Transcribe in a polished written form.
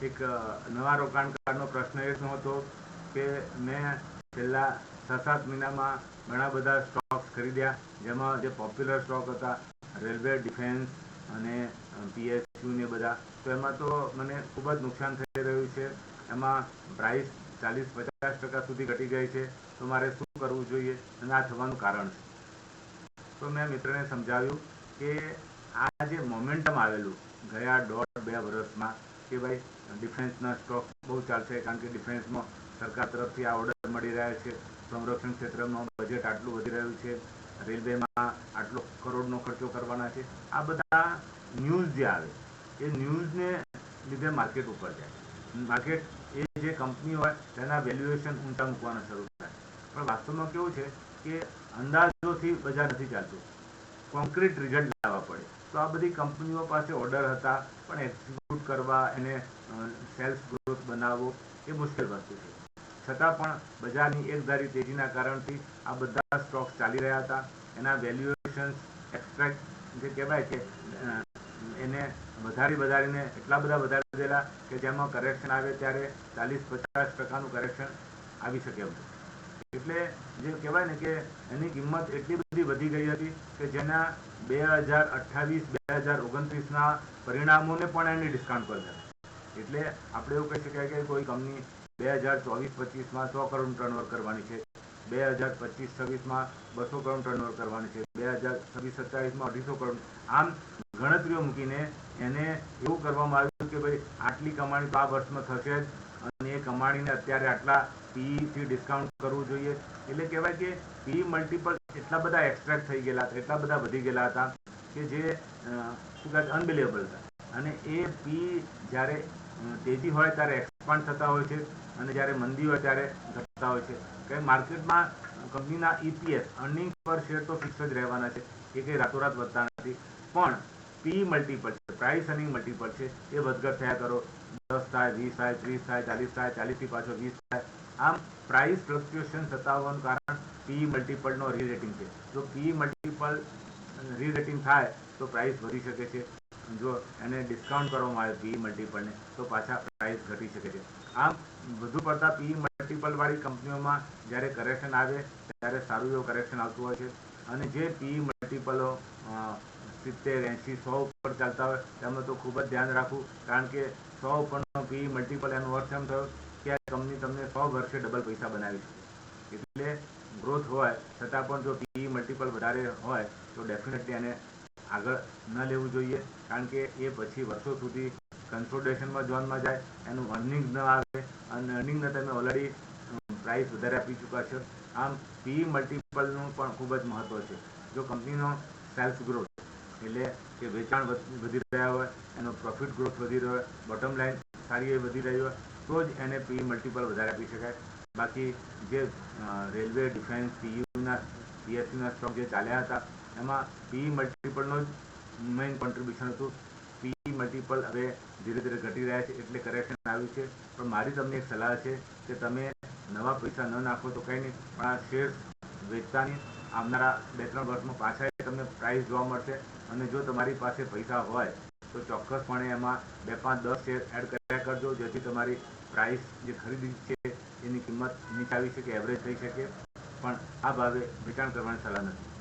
એક નવા રોકાણકારનો પ્રશ્ન એ હતો કે મેં છેલ્લા 6-7 મહિનામાં ઘણા બધા સ્ટોક્સ ખરીદ્યા, જેમાં જે પોપ્યુલર સ્ટોક હતા રેલવે, ડિફેન્સ અને પીએસયુ ને બધા, તો એમાં તો મને ખૂબ જ નુકસાન થઈ રહ્યું છે. એમાં પ્રાઇસ 40-50% સુધી ઘટી ગઈ છે. તો મારે શું કરવું જોઈએ અને આ થવાનું કારણ છે? તો મેં મિત્રને સમજાવ્યું કે આ જે મોમેન્ટમ આવેલું ગયા 1.5-2 વર્ષમાં કે ભાઈ ડિફેન્સના સ્ટોક બહુ ચાલશે, કારણ કે ડિફેન્સમાં સરકાર તરફથી આ ઓર્ડર મળી રહ્યા છે, સંરક્ષણ ક્ષેત્રમાં બજેટ આટલું વધી રહ્યું છે, રેલવેમાં આટલો કરોડનો ખર્ચો કરવાના છે. આ બધા ન્યૂઝ જે આવે એ ન્યૂઝને લીધે માર્કેટ ઉપર જાય. માર્કેટ એ જે કંપની હોય તેના વેલ્યુએશન ઊંચા મૂકવાના શરૂ થાય. પણ વાસ્તવમાં કેવું છે કે અંદાજોથી બજાર નથી ચાલતું, કોન્ક્રીટ રિઝલ્ટ લાવવા પડે. તો આ બધી કંપનીઓ પાસે ઓર્ડર હતા, પણ એક્ઝિક્યુટ કરવા, એને સેલ્સ ગ્રોથ બનાવવો એ મુશ્કેલ વસ્તુ છે. છતાં પણ બજારની એકધારી તેજીના કારણથી આ બધા સ્ટોક્સ ચાલી રહ્યા હતા. એના વેલ્યુએશન એક્સટ્રેક્ટ જે કહેવાય કે એને વધારીને એટલા બધા વધારી દેલા કે જેમાં કરેક્શન આવે ત્યારે 40-50% કરેક્શન આવી શકે એમ. એટલે જે કહેવાય ને કે એની કિંમત એટલી બધી વધી ગઈ હતી કે જેના 2028-2029ના પરિણામોને પણ એને ડિસ્કાઉન્ટ કરી દીધા. એટલે આપણે એવું કહી શકાય કે કોઈ કંપની 2024-25માં 100 કરોડ ટર્નઓવર કરવાની છે, 2025-26માં 200 કરોડ ટર્નઓવર કરવાની છે, 2026-27માં 250 કરોડ, આમ ગણતરીઓ મૂકીને એને એવું કરવામાં આવ્યું કે ભાઈ આટલી કમાણી તો આ વર્ષમાં થશે જ, અને એ કમાણીને અત્યારે આટલા પીઈથી ડિસ્કાઉન્ટ કરવું જોઈએ. એટલે કહેવાય કે પી મલ્ટિપલ એટલા બધા એક્સટ્રેક્ટ થઈ ગયેલા હતા, એટલા બધા વધી ગયેલા હતા કે જે શું કહે અનબિલિવેબલ હતા. અને એ પી જ્યારે તેજી હોય ત્યારે એક્સપાન્ડ થતા હોય છે, અને જ્યારે મંદી હોય ત્યારે ઘટતા હોય છે. કે માર્કેટમાં કંપનીના ઈપીએસ, અર્નિંગ પર શેર તો ફિક્સ જ રહેવાના છે, એ કંઈ રાતોરાત વધતા નથી. પણ પી મલ્ટિપલ છે, પ્રાઇસ અર્નિંગ મલ્ટિપલ છે, એ વધઘટ થયા કરો. 10 થાય, 20 થાય, 30 થાય, 40 થાય, 40થી પાછો 20 થાય. આમ પ્રાઇસ ફ્લક્ચ્યુએશન થતા હોવાનું કારણ પી મલ્ટિપલનો રીરેટિંગ છે. જો પી મલ્ટિપલ રીરેટિંગ થાય તો પ્રાઇસ વધી શકે છે. જો એને ડિસ્કાઉન્ટ કરવામાં આવે પી મલ્ટિપલને તો પાછા પ્રાઇસ ઘટી શકે છે. આમ વધુ પડતા પી મલ્ટિપલવાળી કંપનીઓમાં જ્યારે કરેક્શન આવે ત્યારે સારું એવું કરેક્શન આવતું હોય છે. અને જે પી મલ્ટિપલો 70-80-100 ઉપર ચાલતા હોય તેમાં તો ખૂબ જ ધ્યાન રાખવું, કારણ કે 100 ઉપરનો પી મલ્ટિપલ એનો અર્થ એમ થયો કે આ કંપની તમને 100 વર્ષે ડબલ પૈસા બનાવી શકે. એટલે ગ્રોથ હોય છતાં પણ જો પી મલ્ટિપલ વધારે હોય તો ડેફિનેટલી એને આગળ ન લેવું જોઈએ, કારણ કે એ પછી વર્ષો સુધી કન્સોલિડેશનમાં ઝોનમાં જાય, એનું અર્નિંગ ન આવે, અને અર્નિંગને તમે ઓલરેડી પ્રાઇસ વધારે આપી ચૂક્યા છે. આમ પી મલ્ટિપલનું પણ ખૂબ જ મહત્ત્વ છે. જો કંપનીનો સેલ્સ ગ્રોથ એટલે કે વેચાણ વધી રહ્યા હોય, એનો પ્રોફિટ ગ્રોથ વધી રહ્યો હોય, બોટમ લાઇન સારી એ વધી રહી હોય, તો જ એને પી મલ્ટિપલ વધારે આપી શકાય. બાકી જે રેલવે, ડિફેન્સ, પીએસયુના સ્ટોક જે ચાલ્યા હતા એમાં પી મલ્ટિપલનો જ મેઇન કોન્ટ્રીબ્યુશન હતું. પી મલ્ટિપલ હવે ધીરે ધીરે ઘટી રહ્યા છે, એટલે કરેક્શન આવ્યું છે. પણ મારી તમને એક સલાહ છે કે તમે નવા પૈસા ન નાખો તો કંઈ નહીં, પણ આ શેર્સ વેચતાની આવનારા 2-3 વર્ષમાં પાછા તમને પ્રાઇસ જોવા મળશે. અને જો તમારી પાસે પૈસા હોય તો ચોક્કસપણે એમાં 2-5-10 શેર એડ કર્યા કરજો, જેથી તમારી પ્રાઇસ જે ખરીદી છે એની કિંમત નીચે આવી શકે, એવરેજ થઈ શકે. પણ આ ભાવે વેચાણ કરવાની સલાહ નથી.